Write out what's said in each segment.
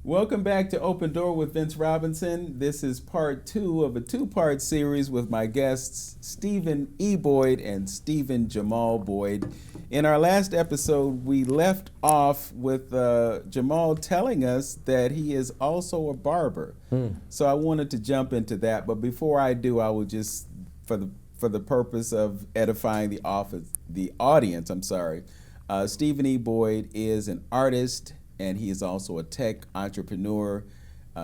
Welcome back to Open Door with Vince Robinson. This is part two of a two-part series with my guests, Stephen E. Boyd and Stephen Jamal Boyd. In our last episode, we left off with Jamal telling us that he is also a barber. So I wanted to jump into that, but before I do, I will just, for the purpose of edifying the audience, Stephen E. Boyd is an artist, and he is also a tech entrepreneur.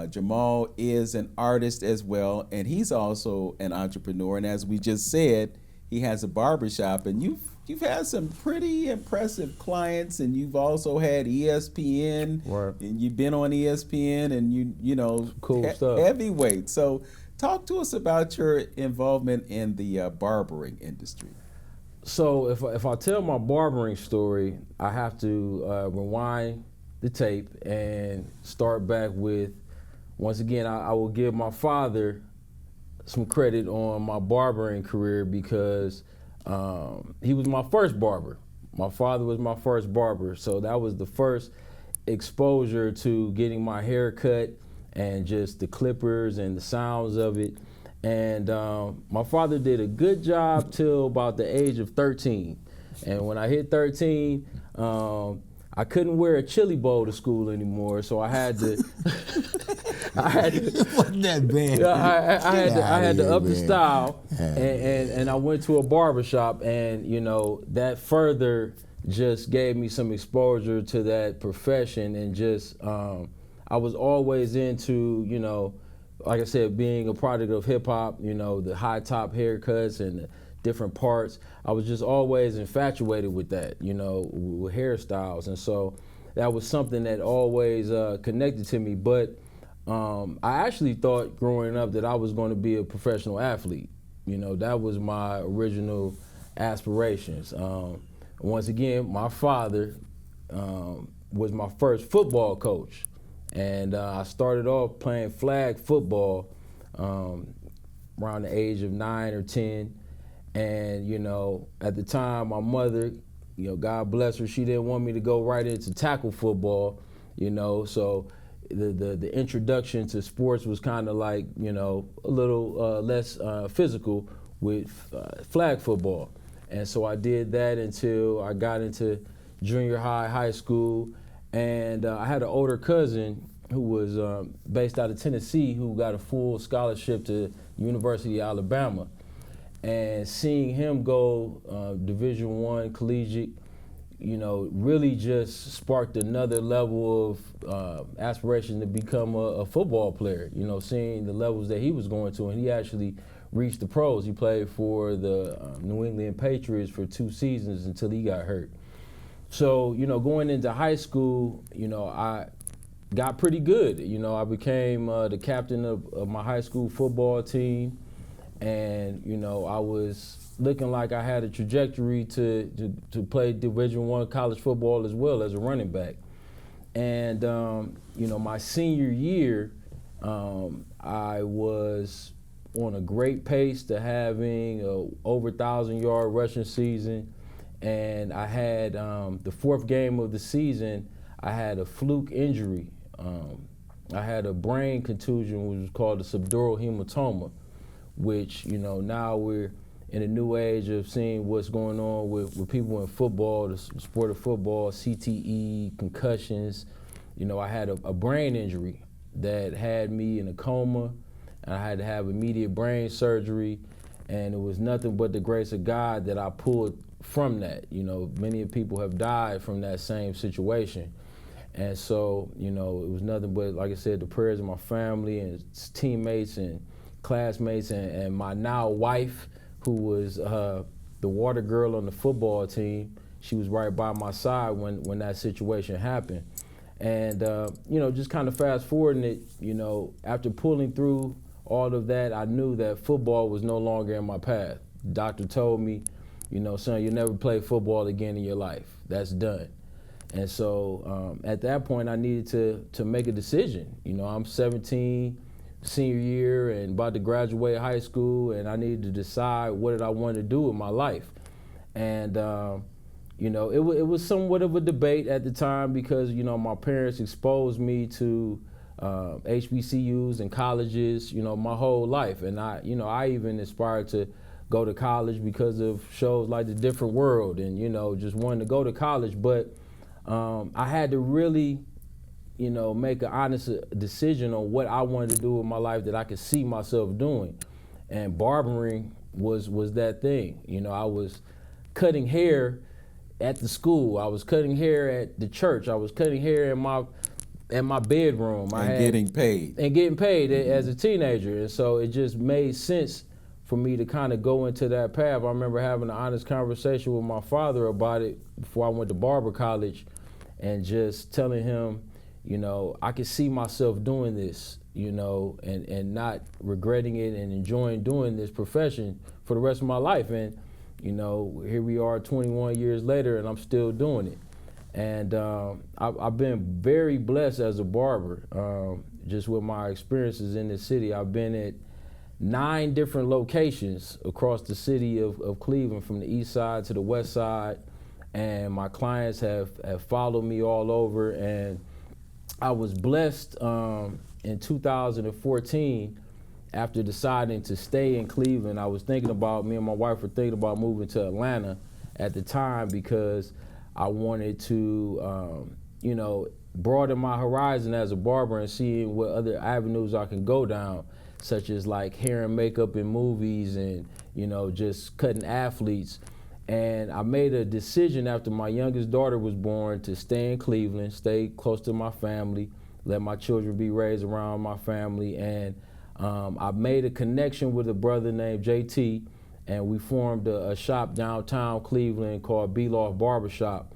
Jamal is an artist as well, and he's also an entrepreneur. And as we just said, he has a barbershop, and you've had some pretty impressive clients, and you've also had ESPN, Right. and you've been on ESPN, and you know Cool stuff. heavyweight. So talk to us about your involvement in the barbering industry. So if I tell my barbering story, I have to rewind the tape and start back with, once again, I will give my father some credit on my barbering career because he was my first barber. My father was my first barber, so that was the first exposure to getting my hair cut and just the clippers and the sounds of it. And my father did a good job till about the age of 13. And when I hit 13, I couldn't wear a chili bowl to school anymore, so I had to. I had to. Wasn't that bad? I had to up the man. style, and I went to a barbershop, and that further just gave me some exposure to that profession, and just I was always into like I said, being a product of hip hop, the high top haircuts and the different parts. I was just always infatuated with that, with hairstyles. And so that was something that always connected to me. But I actually thought growing up that I was going to be a professional athlete. That was my original aspirations. Once again, my father was my first football coach. And I started off playing flag football around the age of 9 or 10. And, at the time, my mother, God bless her, she didn't want me to go right into tackle football, so the introduction to sports was kind of like, a little less physical with flag football. And so I did that until I got into junior high, high school. And I had an older cousin who was based out of Tennessee who got a full scholarship to University of Alabama. And seeing him go Division I collegiate, really just sparked another level of aspiration to become a football player. Seeing the levels that he was going to, and he actually reached the pros. He played for the New England Patriots for 2 seasons until he got hurt. So, going into high school, I got pretty good. I became the captain of my high school football team. And, I was looking like I had a trajectory to play Division I college football as well as a running back. And, my senior year, I was on a great pace to having a over 1,000-yard rushing season. And I had the 4th game of the season, I had a fluke injury. I had a brain contusion, which was called a subdural hematoma, which, now we're in a new age of seeing what's going on with people in football, the sport of football, CTE, concussions. I had a brain injury that had me in a coma, and I had to have immediate brain surgery, and it was nothing but the grace of God that I pulled from that. Many people have died from that same situation. And so, it was nothing but, like I said, the prayers of my family and teammates and classmates and my now wife, who was the water girl on the football team. She was right by my side when that situation happened. And, just kind of fast forwarding it, after pulling through all of that, I knew that football was no longer in my path. The doctor told me, son, you'll never play football again in your life. That's done. And so at that point, I needed to make a decision. I'm 17, senior year, and about to graduate high school, and I needed to decide what did I want to do with my life. And you know, it was somewhat of a debate at the time because, you know, my parents exposed me to HBCUs and colleges, you know, my whole life. And I even aspired to go to college because of shows like The Different World and, you know, just wanting to go to college. But I had to really, you know, make an honest decision on what I wanted to do with my life that I could see myself doing. And barbering was that thing. You know, I was cutting hair at the school. I was cutting hair at the church. I was cutting hair in my bedroom. Getting paid. And getting paid as a teenager. And so it just made sense for me to kind of go into that path. I remember having an honest conversation with my father about it before I went to barber college and just telling him, you know, I could see myself doing this, you know, and not regretting it and enjoying doing this profession for the rest of my life. And, you know, here we are 21 years later and I'm still doing it. And I've been very blessed as a barber, just with my experiences in the city. I've been at 9 different locations across the city of Cleveland, from the east side to the west side. And my clients have followed me all over. And I was blessed in 2014, after deciding to stay in Cleveland. Me and my wife were thinking about moving to Atlanta at the time because I wanted to, you know, broaden my horizon as a barber and seeing what other avenues I can go down, such as like hair and makeup in movies and, you know, just cutting athletes. And I made a decision after my youngest daughter was born to stay in Cleveland, stay close to my family, let my children be raised around my family. And I made a connection with a brother named JT, and we formed a shop downtown Cleveland called B-Loft Barbershop.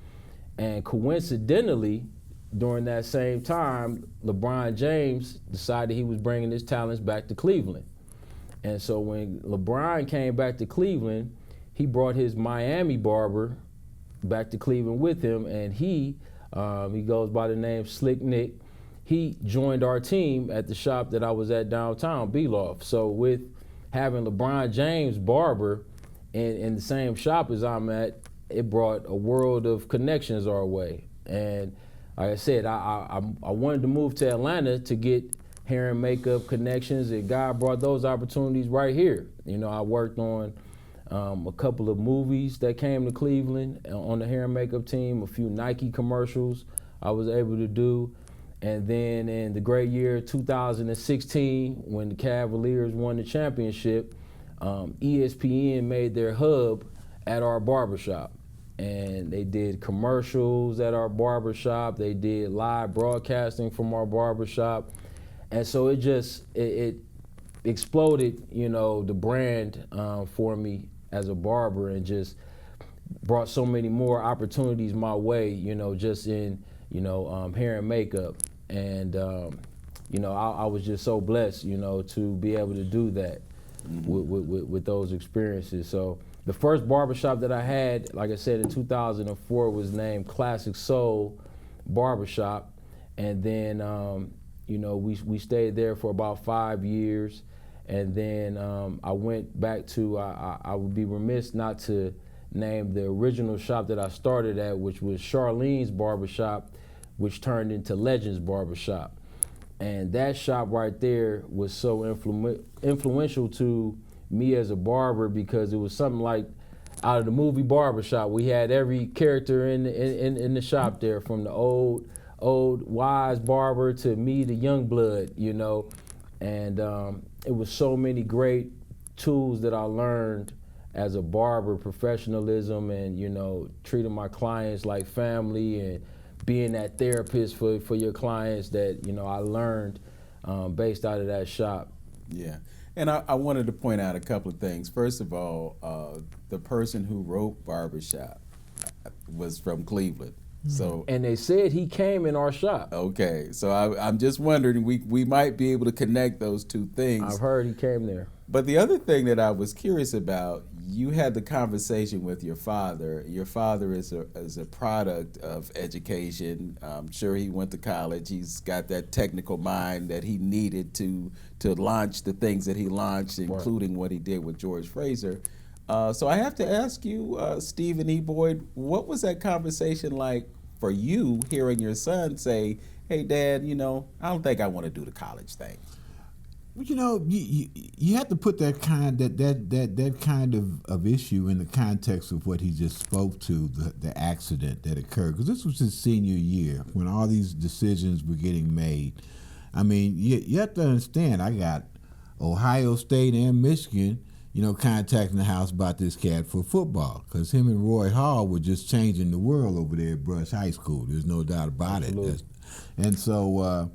And coincidentally, during that same time, LeBron James decided he was bringing his talents back to Cleveland. And so when LeBron came back to Cleveland, he brought his Miami barber back to Cleveland with him, and he goes by the name Slick Nick. He joined our team at the shop that I was at downtown, B-Loft. So with having LeBron James barber in the same shop as I'm at, it brought a world of connections our way. And like I said, I wanted to move to Atlanta to get hair and makeup connections, and God brought those opportunities right here. You know, I worked on a couple of movies that came to Cleveland on the hair and makeup team, a few Nike commercials I was able to do. And then in the great year 2016, when the Cavaliers won the championship, ESPN made their hub at our barbershop. And they did commercials at our barbershop. They did live broadcasting from our barbershop. And so it exploded, you know, the brand for me as a barber, and just brought so many more opportunities my way, you know, just in, you know, hair and makeup. And, you know, I was just so blessed, you know, to be able to do that with those experiences. So the first barbershop that I had, like I said, in 2004 was named Classic Soul Barbershop. And then, you know, we stayed there for about 5 years. And then I went back to, I would be remiss not to name the original shop that I started at, which was Charlene's Barbershop, which turned into Legends Barbershop. And that shop right there was so influential to me as a barber, because it was something like out of the movie Barbershop. We had every character in the shop there, from the old wise barber to me, the young blood, you know. And it was so many great tools that I learned as a barber, professionalism, and, you know, treating my clients like family, and being that therapist for your clients, that, you know, I learned based out of that shop. Yeah. And I wanted to point out a couple of things. First of all, the person who wrote Barbershop was from Cleveland. So, and they said he came in our shop. Okay, so I'm just wondering, we might be able to connect those two things. I've heard he came there. But the other thing that I was curious about, you had the conversation with your father. Your father is a product of education. I'm sure he went to college. He's got that technical mind that he needed to launch the things that he launched, including what he did with George Fraser. So I have to ask you, Stephen E. Boyd, what was that conversation like for you hearing your son say, hey, Dad, I don't think I want to do the college thing? You have to put that kind of issue in the context of what he just spoke to, the accident that occurred, because this was his senior year when all these decisions were getting made. I mean, you have to understand, I got Ohio State and Michigan, contacting the house about this cat for football, because him and Roy Hall were just changing the world over there at Brush High School. There's no doubt about it. And so,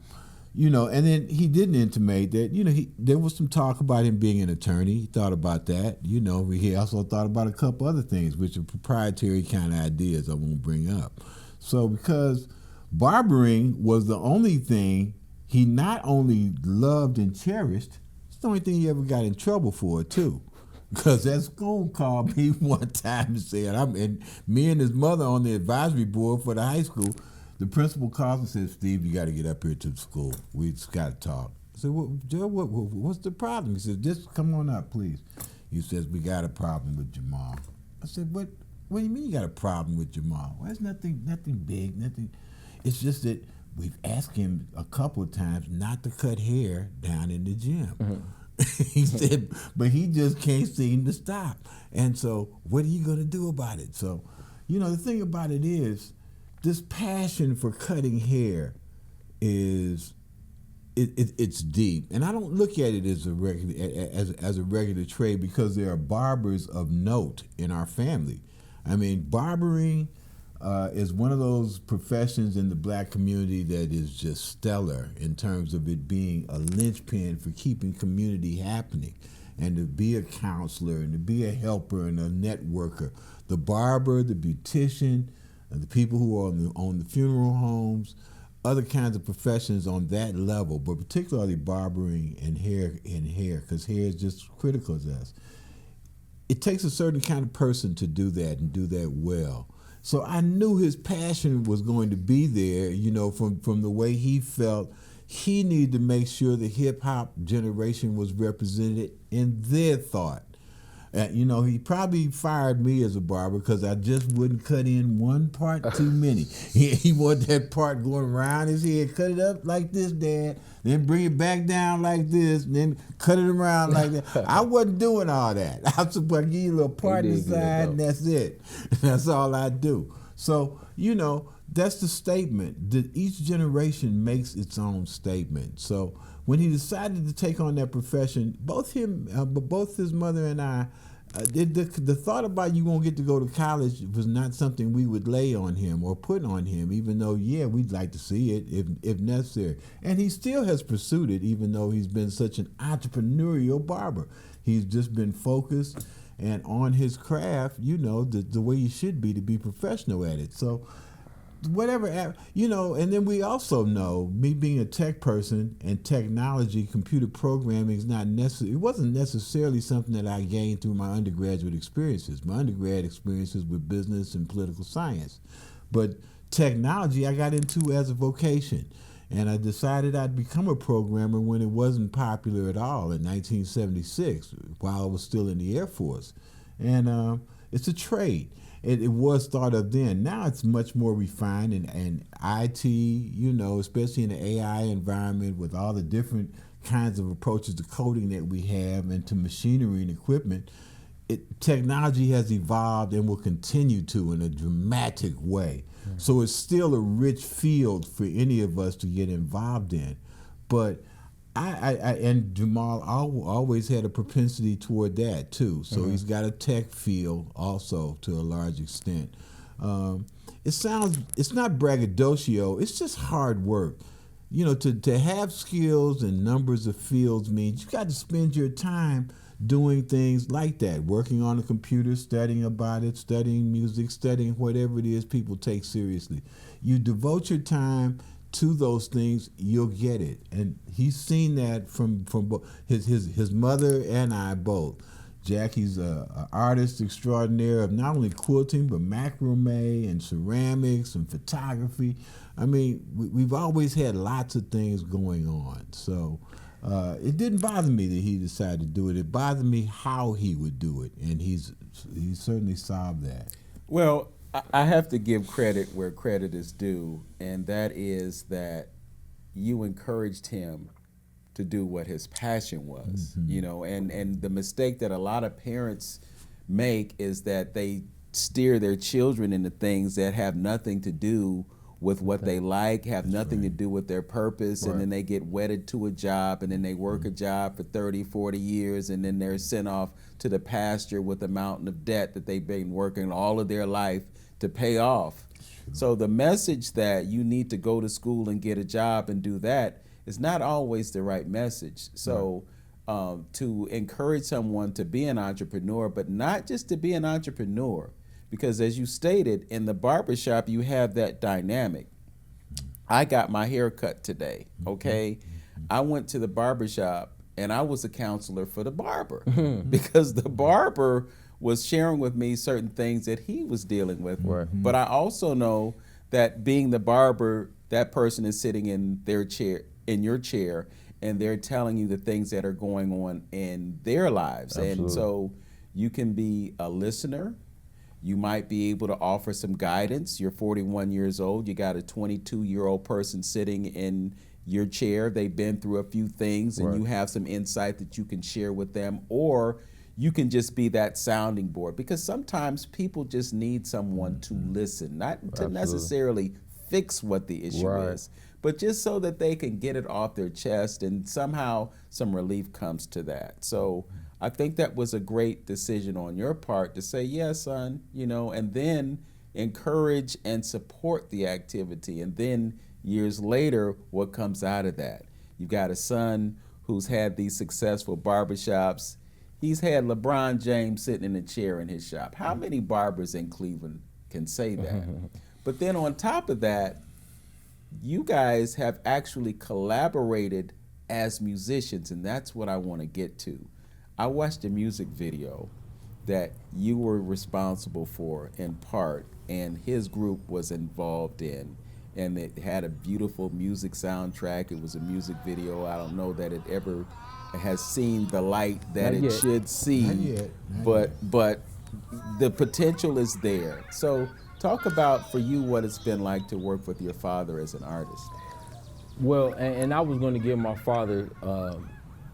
and then he didn't intimate that, there was some talk about him being an attorney. He thought about that. He also thought about a couple other things, which are proprietary kind of ideas I won't bring up. So because barbering was the only thing he not only loved and cherished, it's the only thing he ever got in trouble for, too. Because that school called me one time and said, and me and his mother on the advisory board for the high school, the principal calls and says, Steve, you got to get up here to the school. We just got to talk. I said, Joe, what's the problem? He said, just come on up, please. He says, we got a problem with Jamal. I said, what do you mean you got a problem with Jamal? Well, it's nothing big, nothing. It's just that we've asked him a couple of times not to cut hair down in the gym. Mm-hmm. He said, but he just can't seem to stop. And so what are you going to do about it? So, the thing about it is, this passion for cutting hair is it's deep, and I don't look at it as a regular trade, because there are barbers of note in our family. I mean, barbering is one of those professions in the black community that is just stellar in terms of it being a linchpin for keeping community happening, and to be a counselor and to be a helper and a networker. The barber, the beautician, the people who are on the funeral homes, other kinds of professions on that level, but particularly barbering and hair, because hair is just critical to us. It takes a certain kind of person to do that and do that well. So I knew his passion was going to be there, from the way he felt he needed to make sure the hip-hop generation was represented in their thought. He probably fired me as a barber because I just wouldn't cut in one part too many. He wanted that part going around his head. Cut it up like this, Dad. Then bring it back down like this. And then cut it around like that. I wasn't doing all that. I was supposed to give you a little part inside, and that's it. That's all I do. So, that's the statement. That each generation makes its own statement. So when he decided to take on that profession, both his mother and I, the thought about you won't get to go to college was not something we would lay on him or put on him, even though, we'd like to see it if necessary. And he still has pursued it, even though he's been such an entrepreneurial barber. He's just been focused and on his craft, the way you should be to be professional at it. So whatever, and then we also know, me being a tech person and technology, computer programming is not necessary. It wasn't necessarily something that I gained through my undergraduate experiences. My undergrad experiences with business and political science. But technology I got into as a vocation. And I decided I'd become a programmer when it wasn't popular at all in 1976, while I was still in the Air Force. And it's a trade. It was thought of then. Now it's much more refined, and IT, especially in the AI environment with all the different kinds of approaches to coding that we have and to machinery and equipment, technology has evolved and will continue to in a dramatic way. Mm-hmm. So it's still a rich field for any of us to get involved in. But I and Jamal always had a propensity toward that too. So he's got a tech feel also to a large extent. It's not braggadocio. It's just hard work. To have skills in numbers of fields means you got to spend your time doing things like that, working on a computer, studying about it, studying music, studying whatever it is people take seriously. You devote your time to those things, you'll get it. And he's seen that from his mother and I both. Jackie's an artist extraordinaire of not only quilting, but macrame and ceramics and photography. I mean, we've always had lots of things going on. So It didn't bother me that he decided to do it. It bothered me how he would do it, and he certainly solved that. Well, I have to give credit where credit is due, and that is that you encouraged him to do what his passion was, you know, and the mistake that a lot of parents make is that they steer their children into things that have nothing to do with what they like, have nothing to do with their purpose, and then they get wedded to a job, and then they work a job for 30, 40 years, and then they're sent off to the pasture with a mountain of debt that they've been working all of their life to pay off. So the message that you need to go to school and get a job and do that is not always the right message. So to encourage someone to be an entrepreneur, but not just to be an entrepreneur, because as you stated, in the barbershop, you have that dynamic. I got my hair cut today, okay? I went to the barbershop and I was a counselor for the barber because the barber was sharing with me certain things that he was dealing with. But I also know that being the barber, that person is sitting in their chair, in your chair, and they're telling you the things that are going on in their lives. Absolutely. And so you can be a listener. You might be able to offer some guidance. You're 41 years old. You got a 22-year-old person sitting in your chair. They've been through a few things, and you have some insight that you can share with them. Or you can just be that sounding board, because sometimes people just need someone to listen, not to necessarily fix what the issue is, but just so that they can get it off their chest, and somehow some relief comes to that. So I think that was a great decision on your part to say, yeah, son, you know, and then encourage and support the activity. And then years later, what comes out of that? You've got a son who's had these successful barbershops. He's had LeBron James sitting in a chair in his shop. How many barbers in Cleveland can say that? But then on top of that, you guys have actually collaborated as musicians, and that's what I want to get to. I watched a music video that you were responsible for in part, and his group was involved in, and it had a beautiful music soundtrack. It was a music video. I don't know that it ever has seen the light that it should see, Not yet. but the potential is there. So talk about, for you, what it's been like to work with your father as an artist. Well, and I was going to give my father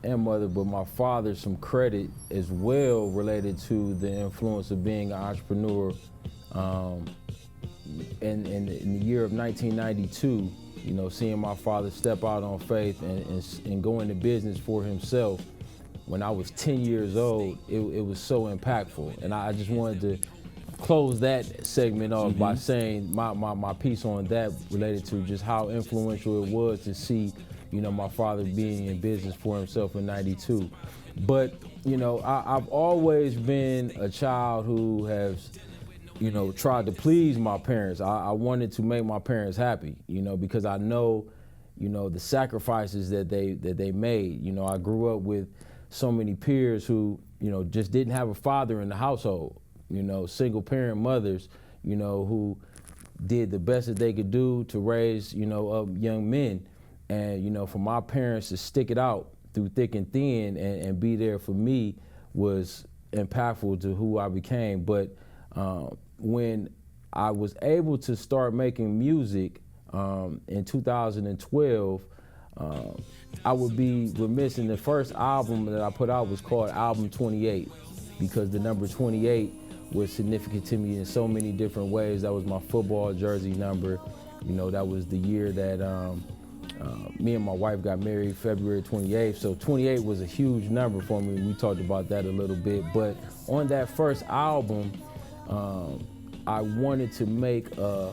and mother, but my father some credit as well related to the influence of being an entrepreneur. In the year of 1992, you know, seeing my father step out on faith and go into business for himself when I was 10 years old, it was so impactful. And I just wanted to close that segment off by saying my piece on that related to just how influential it was to see, you know, my father being in business for himself in '92. But, you know, I've always been a child who has, you know, tried to please my parents. I wanted to make my parents happy, you know, because I know, you know, the sacrifices that they made. You know, I grew up with so many peers who, you know, just didn't have a father in the household, you know, single parent mothers, you know, who did the best that they could do to raise, you know, up young men. And, you know, for my parents to stick it out through thick and thin and be there for me was impactful to who I became. But when I was able to start making music in 2012, I would be remiss in the first album that I put out was called Album 28, because the number 28 was significant to me in so many different ways. That was my football jersey number. You know, that was the year that me and my wife got married, February 28th. So 28 was a huge number for me. We talked about that a little bit. But on that first album, I wanted to make a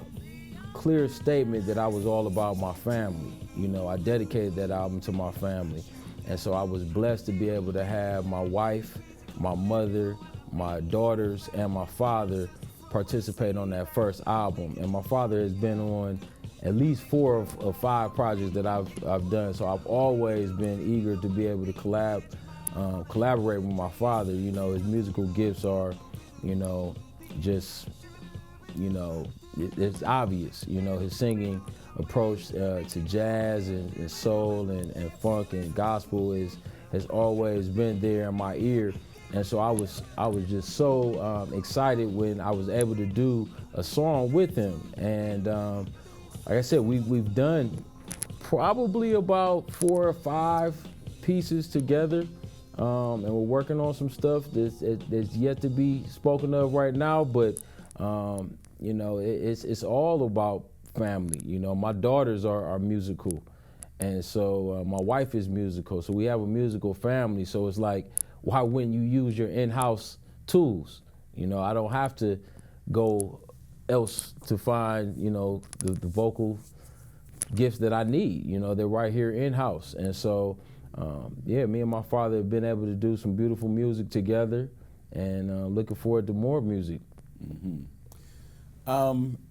clear statement that I was all about my family. You know, I dedicated that album to my family. And so I was blessed to be able to have my wife, my mother, my daughters, and my father participate on that first album. And my father has been on at least 4 of 5 projects that I've done. So I've always been eager to be able to collaborate with my father. You know, his musical gifts are, you know, just, you know, it's obvious. You know, his singing approach to jazz and soul and funk and gospel has always been there in my ear. And so I was just so excited when I was able to do a song with him. And like I said, we've done probably about 4 or 5 pieces together, and we're working on some stuff that's yet to be spoken of right now. But you know, it's all about family. You know, my daughters are musical, and so my wife is musical. So we have a musical family. So it's like, why wouldn't you use your in-house tools? You know, I don't have to go else to find, you know, the vocal gifts that I need. You know, they're right here in-house. And so, yeah, me and my father have been able to do some beautiful music together, and looking forward to more music. Mm-hmm.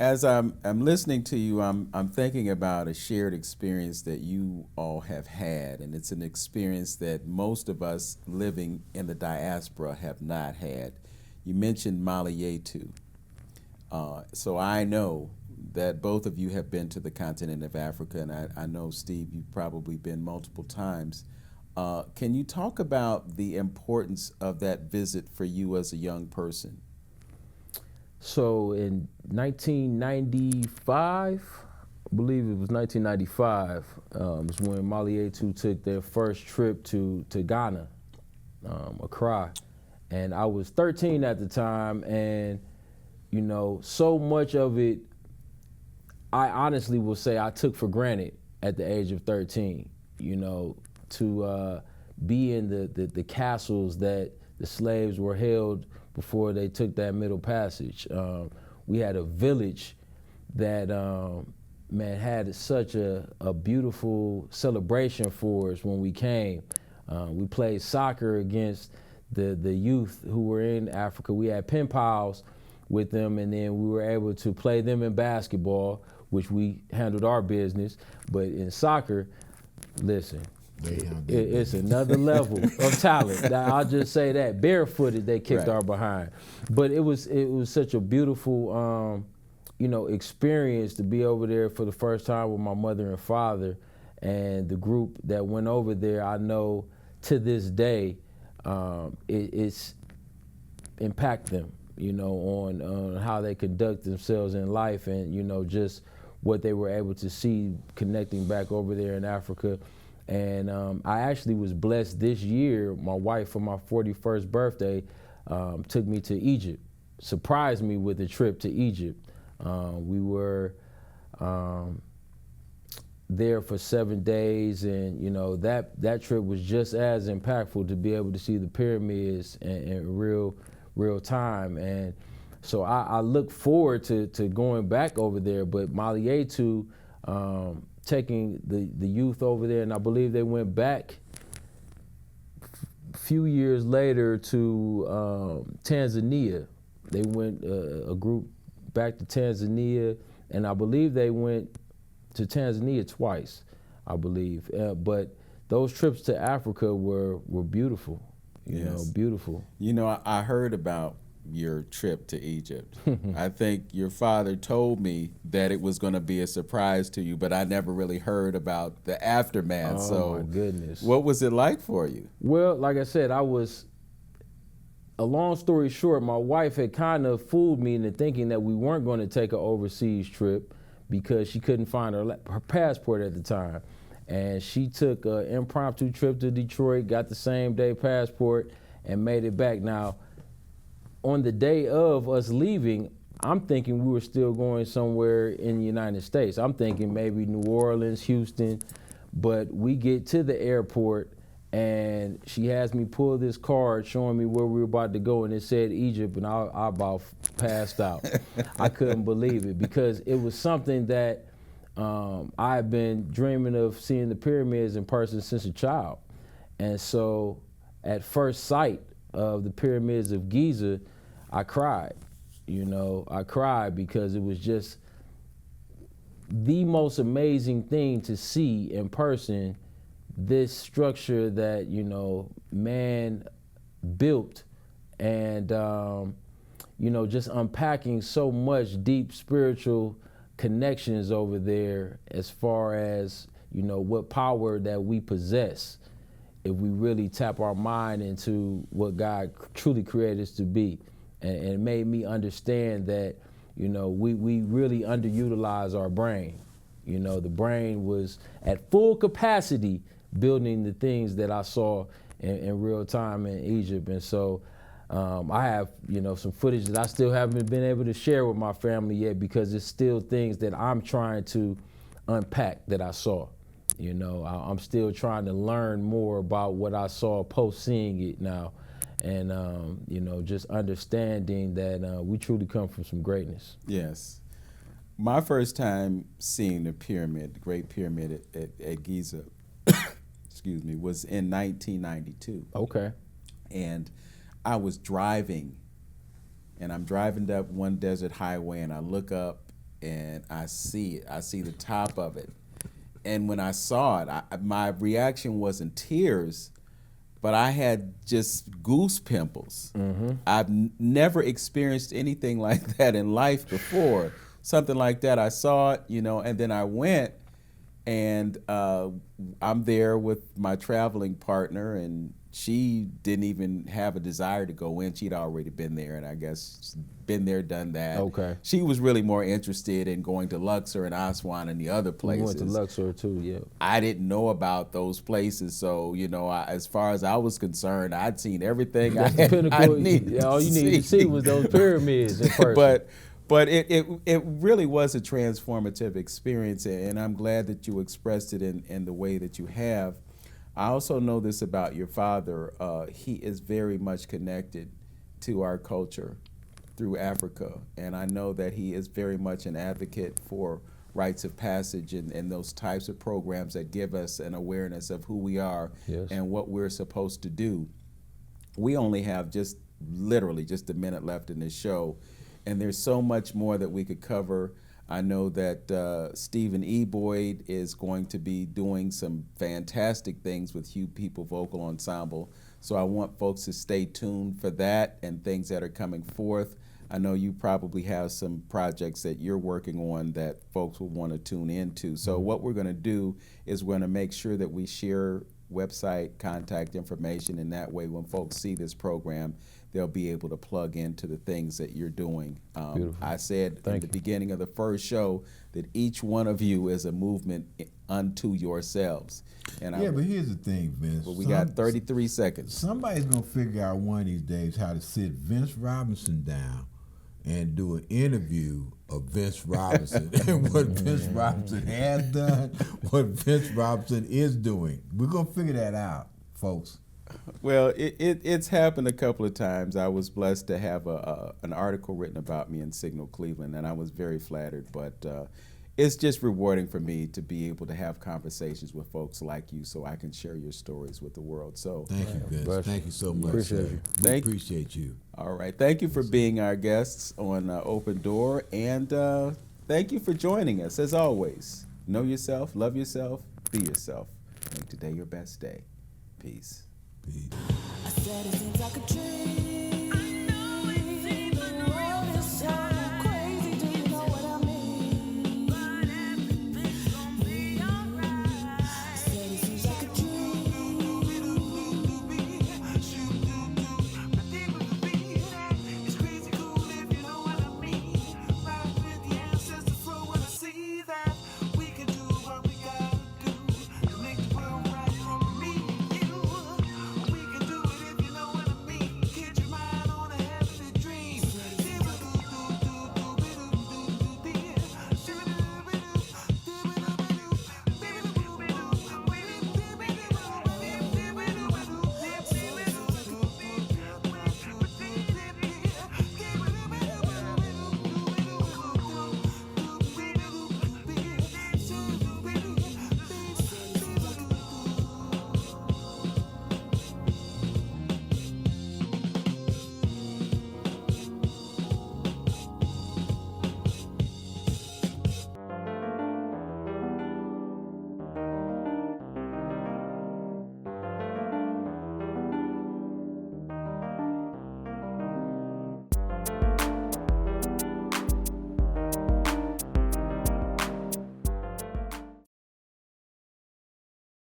As I'm listening to you, I'm thinking about a shared experience that you all have had, and it's an experience that most of us living in the diaspora have not had. You mentioned Mali Yetu. So I know that both of you have been to the continent of Africa, and I know, Steve, you've probably been multiple times. Can you talk about the importance of that visit for you as a young person? So in 1995, I believe it was 1995, was when Mali Yetu took their first trip to Ghana, Accra. And I was 13 at the time, and you know, so much of it, I honestly will say I took for granted at the age of 13, you know, to be in the castles that the slaves were held before they took that Middle Passage. We had a village that, man, had such a beautiful celebration for us when we came. We played soccer against the youth who were in Africa. We had pen pals with them, and then we were able to play them in basketball, which we handled our business. But in soccer, listen, it's another level of talent. I'll just say that. Barefooted, they kicked our behind. But it was such a beautiful, you know, experience to be over there for the first time with my mother and father. And the group that went over there, I know to this day, it's impact them, you know, on how they conduct themselves in life, and, you know, just what they were able to see connecting back over there in Africa. And I actually was blessed this year. My wife, for my 41st birthday, took me to Egypt, surprised me with a trip to Egypt. We were there for 7 days, and you know, that trip was just as impactful, to be able to see the pyramids in real time. And so I look forward to going back over there. But Mali Yetu, taking the youth over there, and I believe they went back a few years later to Tanzania. They went a group back to Tanzania, and I believe they went to Tanzania twice, I believe. But those trips to Africa were beautiful, you know, beautiful. You know, I heard about your trip to Egypt. I think your father told me that it was going to be a surprise to you, but I never really heard about the aftermath. Oh, my goodness. What was it like for you? Well, like I said, a long story short, my wife had kind of fooled me into thinking that we weren't going to take an overseas trip because she couldn't find her passport at the time. And she took an impromptu trip to Detroit, got the same day passport, and made it back. Now, on the day of us leaving, I'm thinking we were still going somewhere in the United States. I'm thinking maybe New Orleans, Houston, but we get to the airport, and she has me pull this card showing me where we were about to go, and it said Egypt, and I about passed out. I couldn't believe it, because it was something that I had been dreaming of, seeing the pyramids in person since a child. And so at first sight of the pyramids of Giza, I cried. You know, I cried because it was just the most amazing thing to see in person, this structure that, you know, man built, and, you know, just unpacking so much deep spiritual connections over there as far as, you know, what power that we possess if we really tap our mind into what God truly created us to be. And it made me understand that, you know, we really underutilize our brain. You know, the brain was at full capacity building the things that I saw in real time in Egypt. And so I have, you know, some footage that I still haven't been able to share with my family yet, because it's still things that I'm trying to unpack that I saw. You know, I'm still trying to learn more about what I saw post seeing it now. And, you know, just understanding that we truly come from some greatness. Yes. My first time seeing the pyramid, the Great Pyramid at Giza, excuse me, was in 1992. Okay. And I was driving, and I'm driving up one desert highway, and I look up and I see it. I see the top of it. And when I saw it, my reaction wasn't tears, but I had just goose pimples. Mm-hmm. I've never experienced anything like that in life before. Something like that. I saw it, you know, and then I went, and I'm there with my traveling partner, and she didn't even have a desire to go in. She'd already been there, and I guess been there, done that. Okay. She was really more interested in going to Luxor and Aswan and the other places. We went to Luxor too, yeah. I didn't know about those places, so, you know, as far as I was concerned, I'd seen everything That's the pinnacle. needed All you needed to see was those pyramids in person. But it really was a transformative experience, and I'm glad that you expressed it in the way that you have. I also know this about your father. He is very much connected to our culture through Africa, and I know that he is very much an advocate for rites of passage and those types of programs that give us an awareness of who we are. Yes. And what we're supposed to do. We only have literally just a minute left in this show, and there's so much more that we could cover. I know that Stephen E. Boyd is going to be doing some fantastic things with Hugh People Vocal Ensemble, so I want folks to stay tuned for that and things that are coming forth. I know you probably have some projects that you're working on that folks will want to tune into. So what we're going to do is we're going to make sure that we share website contact information, and that way when folks see this program, they'll be able to plug into the things that you're doing. I said at the beginning of the first show that each one of you is a movement unto yourselves. And but here's the thing, Vince. Well, we got 33 seconds. Somebody's going to figure out one of these days how to sit Vince Robinson down and do an interview of Vince Robinson and what Vince Robinson has done, what Vince Robinson is doing. We're going to figure that out, folks. Well, it's happened a couple of times. I was blessed to have an article written about me in Signal Cleveland, and I was very flattered. But it's just rewarding for me to be able to have conversations with folks like you, so I can share your stories with the world. So thank you, Vince. Thank you so much. Appreciate you. We appreciate you. All right. Thank you for being our guests on Open Door, and thank you for joining us. As always, know yourself, love yourself, be yourself. Make today your best day. Peace. Peace. I said it seems like a